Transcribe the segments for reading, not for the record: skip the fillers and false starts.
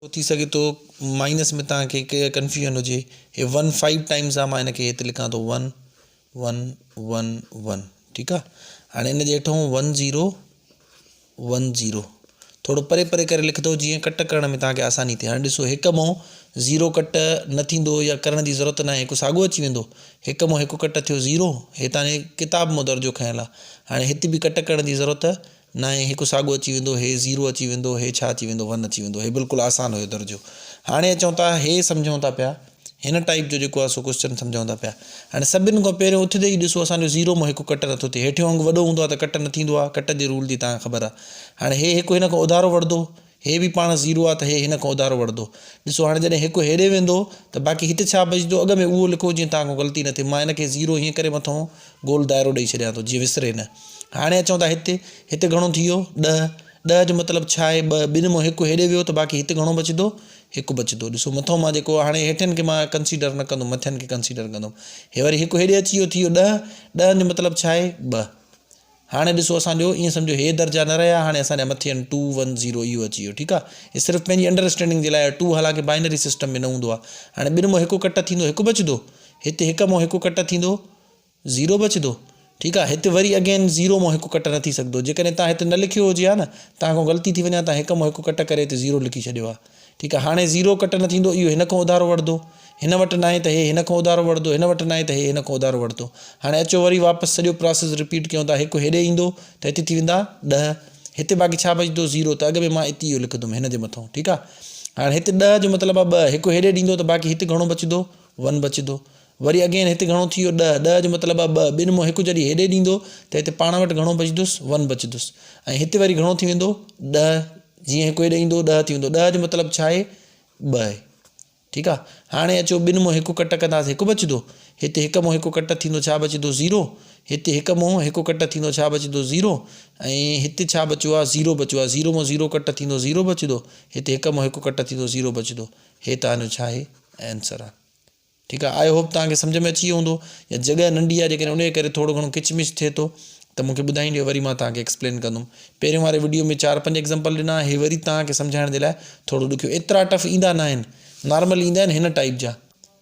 थी सके तो माइनस में तव्हांखे कन्फ्यूजन हुजे हे 1 5 टाइम्स आहे मां हिनखे हिते लिखां थो 1 1 1 1 ठीकु आहे। हाणे हिन जे हेठों 1 0 1 0 थोरो परे परे करे लिखंदो जीअं कट करण में तव्हांखे आसानी थिए। हाणे ॾिसो हिकु मों 0 कट न थींदो या करण जी ज़रूरत न आहे, हिकु साॻियो अची वेंदो। हिकु मों हिकु कट थियो 0, हे तव्हांजे किताब मों दर्जो खयल आहे। हाणे हिते बि कट करण जी ज़रूरत न आहे, हिकु साॻियो अची वेंदो, हे 0 अची वेंदो, हे छा अची वेंदो 1 अची वेंदो। हे बिल्कुलु आसान हुयो दर्जो। हाणे अचूं था हे सम्झूं था पिया हिन टाइप जो जेको आहे सो क्वेश्चन सम्झूं था पिया। हाणे सभिनि खां पहिरियों उथंदे ई ॾिसो असांजो 0 मों हिकु कट नथो थिए, हेठियों अंग वॾो हूंदो आहे त कट न थींदो आहे, कट जे रूल जी तव्हांखे ख़बर आहे। हाणे हे हिकु हिन खां उधारो वठंदो, हे बि पाण 0 आहे त हे हिन खां उधारो वठंदो। ॾिसो हाणे जॾहिं हिकु हेॾे वेंदो त बाक़ी हिते छा बचंदो, अॻ में उहो लिखो जीअं तव्हांखां ग़लती न थिए। मां हिनखे 0 हीअं करे मथां गोल दाइरो ॾेई छॾियां थो जीअं विसरे न। हाणे अचूं था हिते घणो थी वियो 10 10 जो मतिलबु छा आहे 2, ॿिनि मों हिकु हेॾे वियो त बाक़ी हिते घणो बचंदो, हिकु बचंदो। ॾिसो मथां मां जेको हाणे हेठियुनि खे मां कंसीडर न कंदुमि, मथियनि खे कंसीडर कंदुमि। हे वरी हिकु हेॾे अची वियो थी वियो 10 10 जो मतिलबु छा आहे 2। हाणे ॾिसो असांजो ईअं सम्झो हे दर्जा न रहिया, हाणे असांजा मथे 2 1 0 इहो अची वियो ठीकु आहे। हे सिर्फ़ु पंहिंजी अंडरस्टैंडिंग जे लाइ 2 हालांकि बाइनरी सिस्टम में न हूंदो आहे। हाणे ॿिनि मों हिकु कट थींदो, हिकु बचंदो, हिते हिकु मों हिकु कट थींदो 0 बचंदो ठीकु आहे। हिते वरी अगेन 0 मों हिकु कट न थी सघंदो, जेकॾहिं तव्हां हिते न लिखियो हुजे हा न, तव्हांखां ग़लती थी वञे तव्हां हिकु मों हिकु कट करे हिते 0 लिखी छॾियो आहे ठीकु आहे। हाणे 0 कट न थींदो, इहो हिन खां उधारो वठंदो, हिन वटि न आहे त हे हिन खां उधारो वठंदो, हिन वटि न आहे त हे हिन खां उधारो वठंदो। हाणे अचो वरी वापसि सॼो प्रोसेस रिपीट कयूं था। हिकु हेॾे ईंदो त हिते थी वेंदा 10, हिते बाक़ी छा बचंदो 0, त अॻ में मां हिते इहो लिखंदुमि हिन जे मथां ठीकु आहे। हाणे हिते 10 जो मतिलबु आहे 2, हिकु हेॾे ॾींदो त बाक़ी हिते घणो बचंदो 1 बचंदो। वरी अगेन हिते घणो थी वियो 10 10 जो मतिलबु आहे 2, ॿिनि मों हिकु जॾहिं हेॾे ॾींदो त हिते पाण वटि घणो बचंदुसि 1 बचंदुसि। ऐं हिते वरी घणो थी वेंदो 10, जीअं हिकु हेॾे ईंदो 10 थी वेंदो। 10 जो मतिलबु छा आहे 2 आहे ठीकु आहे। हाणे अचो ॿिनि मों हिकु कट कंदासीं, हिकु बचंदो, हिते हिकु मों हिकु कट थींदो छा बचंदो 0, हिते हिकु मों हिकु कट थींदो छा बचंदो 0, ऐं हिते छा बचियो आहे 0 बचियो आहे। 0 मों 0 कट थींदो 0 बचंदो, हिते हिकु मों हिकु कट थींदो 0 बचंदो। हे तव्हांजो छा आहे आंसर आहे ठीकु आहे। आई होप तव्हांखे सम्झ में अची वियो हूंदो, या जॻह नंढी आहे जेकॾहिं उनजे करे थोरो घणो किचमिच थिए थो त मूंखे ॿुधाईंदो, वरी मां तव्हांखे एक्सप्लेन कंदुमि। पहिरियों वारे वीडियो में 4 5 एग्ज़ाम्पल ॾिना, हे वरी तव्हांखे सम्झाइण जे लाइ थोरो ॾुखियो, एतिरा टफ ईंदा न आहिनि, नॉर्मल ईंदा आहिनि हिन टाइप जा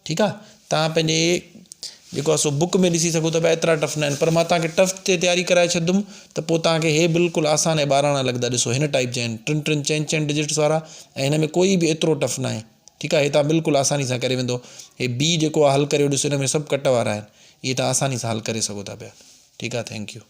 ठीकु आहे। तव्हां पंहिंजे जेको आहे सो बुक में ॾिसी सघो था पिया एतिरा टफ न आहिनि, पर मां तव्हांखे टफ ते तयारी कराए छॾंदुमि त पोइ तव्हांखे हे बिल्कुलु आसान ऐं ॿारहां लॻंदा। ॾिसो हिन टाइप जा आहिनि, 3 3 4 4 डिजिट्स वारा, ऐं हिन में कोई बि एतिरो टफ न आहे ठीकु आहे। हे तव्हां बिल्कुलु आसानी सां करे वेंदो। हे बी जेको आहे हल करे ॾिसो, हिन में सभु कट वारा आहिनि, इहे तव्हां आसानी सां हल करे सघो था पिया ठीकु आहे। Thank U.